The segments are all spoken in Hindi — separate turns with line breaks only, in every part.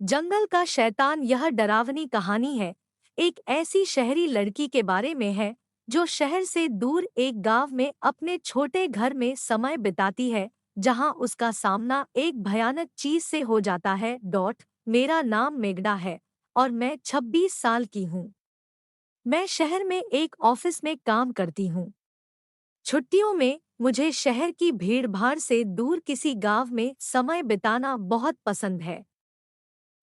जंगल का शैतान यह डरावनी कहानी है। एक ऐसी शहरी लड़की के बारे में है जो शहर से दूर एक गांव में अपने छोटे घर में समय बिताती है, जहां उसका सामना एक भयानक चीज से हो जाता है। मेरा नाम मेगडा है और मैं 26 साल की हूँ। मैं शहर में एक ऑफिस में काम करती हूँ। छुट्टियों में मुझे शहर की भीड़-भाड़ से दूर किसी गांव में समय बिताना बहुत पसंद है।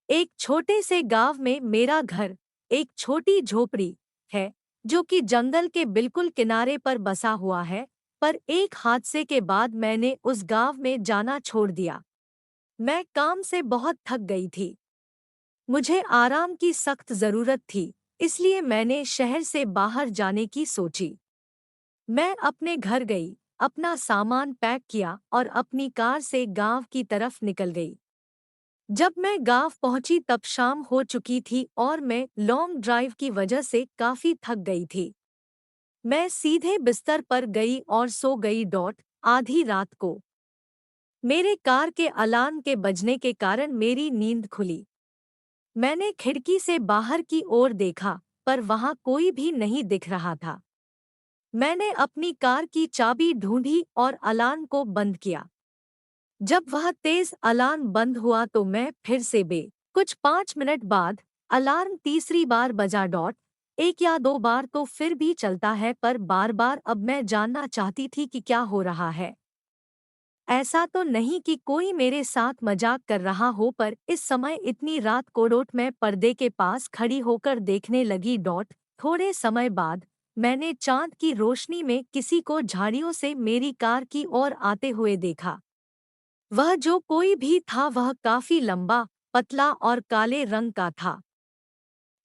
एक छोटे से गांव में मेरा घर एक छोटी झोपड़ी है जो कि जंगल के बिल्कुल किनारे पर बसा हुआ है। पर एक हादसे के बाद मैंने उस गांव में जाना छोड़ दिया। मैं काम से बहुत थक गई थी। मुझे आराम की सख्त जरूरत थी, इसलिए मैंने शहर से बाहर जाने की सोची। मैं अपने घर गई, अपना सामान पैक किया और अपनी कार से गांव की तरफ निकल गई। जब मैं गांव पहुंची तब शाम हो चुकी थी और मैं लॉन्ग ड्राइव की वजह से काफी थक गई थी। मैं सीधे बिस्तर पर गई और सो गई। आधी रात को मेरे कार के अलार्म के बजने के कारण मेरी नींद खुली। मैंने खिड़की से बाहर की ओर देखा, पर वहां कोई भी नहीं दिख रहा था। मैंने अपनी कार की चाबी ढूंढी और अलार्म को बंद किया। जब वह तेज अलार्म बंद हुआ तो मैं फिर से कुछ 5 मिनट बाद अलार्म तीसरी बार बजा। एक या दो बार तो फिर भी चलता है, पर बार बार। अब मैं जानना चाहती थी कि क्या हो रहा है। ऐसा तो नहीं कि कोई मेरे साथ मजाक कर रहा हो, पर इस समय इतनी रात को मैं पर्दे के पास खड़ी होकर देखने लगी। थोड़े समय बाद मैंने चांद की रोशनी में किसी को झाड़ियों से मेरी कार की ओर आते हुए देखा। वह जो कोई भी था वह काफी लंबा, पतला और काले रंग का था।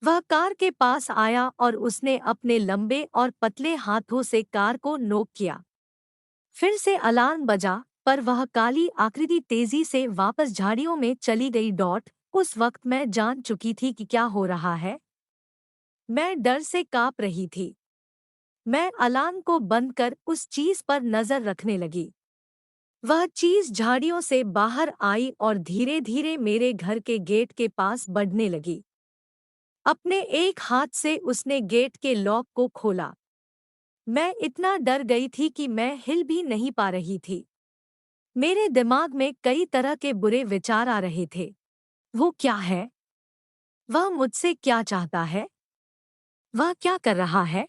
वह कार के पास आया और उसने अपने लंबे और पतले हाथों से कार को नोक किया। फिर से अलार्म बजा, पर वह काली आकृति तेजी से वापस झाड़ियों में चली गई। उस वक्त मैं जान चुकी थी कि क्या हो रहा है। मैं डर से कांप रही थी। मैं अलार्म को बंद कर उस चीज पर नजर रखने लगी। वह चीज झाड़ियों से बाहर आई और धीरे धीरे मेरे घर के गेट के पास बढ़ने लगी। अपने एक हाथ से उसने गेट के लॉक को खोला। मैं इतना डर गई थी कि मैं हिल भी नहीं पा रही थी। मेरे दिमाग में कई तरह के बुरे विचार आ रहे थे। वो क्या है? वह मुझसे क्या चाहता है? वह क्या कर रहा है?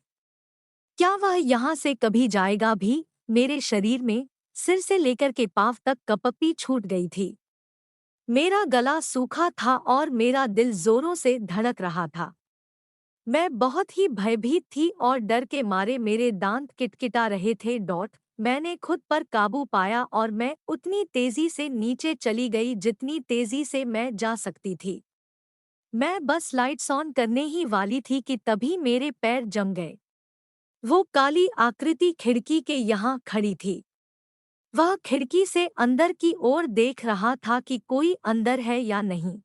क्या वह यहाँ से कभी जाएगा भी? मेरे शरीर में सिर से लेकर के पांव तक कपप्पी छूट गई थी। मेरा गला सूखा था और मेरा दिल जोरों से धड़क रहा था। मैं बहुत ही भयभीत थी और डर के मारे मेरे दांत किटकिटा रहे थे। मैंने खुद पर काबू पाया और मैं उतनी तेजी से नीचे चली गई जितनी तेजी से मैं जा सकती थी। मैं बस लाइट्स ऑन करने ही वाली थी कि तभी मेरे पैर जम गए। वो काली आकृति खिड़की के यहाँ खड़ी थी। वह खिड़की से अंदर की ओर देख रहा था कि कोई अंदर है या नहीं।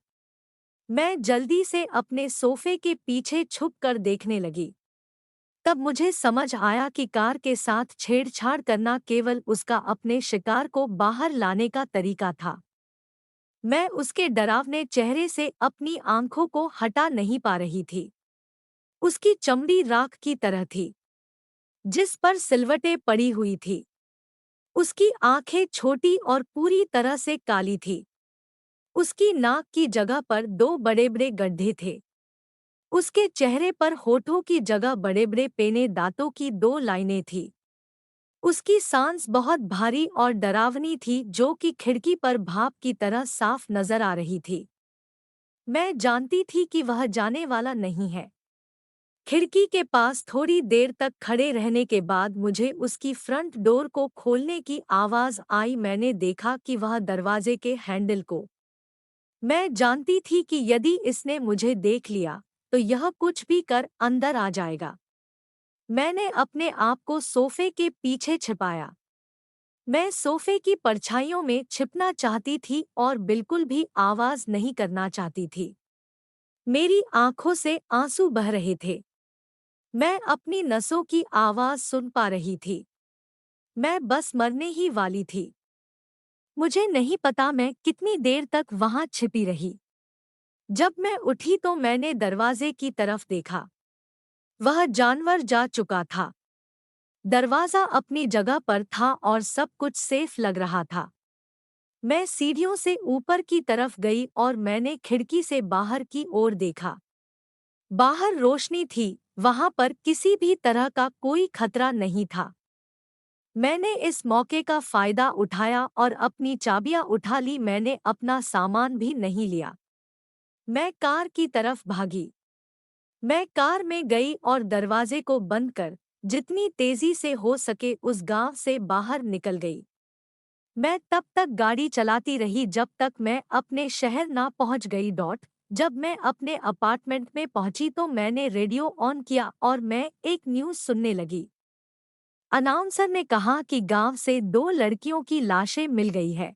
मैं जल्दी से अपने सोफे के पीछे छुप कर देखने लगी। तब मुझे समझ आया कि कार के साथ छेड़छाड़ करना केवल उसका अपने शिकार को बाहर लाने का तरीका था। मैं उसके डरावने चेहरे से अपनी आंखों को हटा नहीं पा रही थी। उसकी चमड़ी राख की तरह थी, जिस पर सिलवटें पड़ी हुई थी। उसकी आंखें छोटी और पूरी तरह से काली थी। उसकी नाक की जगह पर दो बड़े-बड़े गड्ढे थे। उसके चेहरे पर होठों की जगह बड़े-बड़े पेने दांतों की दो लाइनें थीं। उसकी सांस बहुत भारी और डरावनी थी, जो कि खिड़की पर भाप की तरह साफ नजर आ रही थी। मैं जानती थी कि वह जाने वाला नहीं है। खिड़की के पास थोड़ी देर तक खड़े रहने के बाद मुझे उसकी फ्रंट डोर को खोलने की आवाज आई। मैंने देखा कि वह दरवाजे के हैंडल को। मैं जानती थी कि यदि इसने मुझे देख लिया तो यह कुछ भी कर अंदर आ जाएगा। मैंने अपने आप को सोफे के पीछे छिपाया। मैं सोफे की परछाइयों में छिपना चाहती थी और बिल्कुल भी आवाज नहीं करना चाहती थी। मेरी आंखों से आंसू बह रहे थे। मैं अपनी नसों की आवाज सुन पा रही थी। मैं बस मरने ही वाली थी। मुझे नहीं पता मैं कितनी देर तक वहां छिपी रही। जब मैं उठी तो मैंने दरवाजे की तरफ देखा। वह जानवर जा चुका था। दरवाजा अपनी जगह पर था और सब कुछ सेफ लग रहा था। मैं सीढ़ियों से ऊपर की तरफ गई और मैंने खिड़की से बाहर की ओर देखा। बाहर रोशनी थी, वहां पर किसी भी तरह का कोई खतरा नहीं था। मैंने इस मौके का फायदा उठाया और अपनी चाबियां उठा ली। मैंने अपना सामान भी नहीं लिया। मैं कार की तरफ भागी। मैं कार में गई और दरवाजे को बंद कर जितनी तेजी से हो सके उस गांव से बाहर निकल गई। मैं तब तक गाड़ी चलाती रही जब तक मैं अपने शहर ना पहुंच गई। जब मैं अपने अपार्टमेंट में पहुंची तो मैंने रेडियो ऑन किया और मैं एक न्यूज़ सुनने लगी। अनाउंसर ने कहा कि गांव से 2 लड़कियों की लाशें मिल गई है।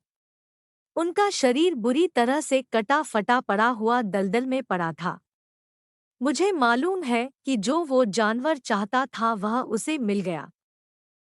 उनका शरीर बुरी तरह से कटा फटा पड़ा हुआ दलदल में पड़ा था। मुझे मालूम है कि जो वो जानवर चाहता था वह उसे मिल गया।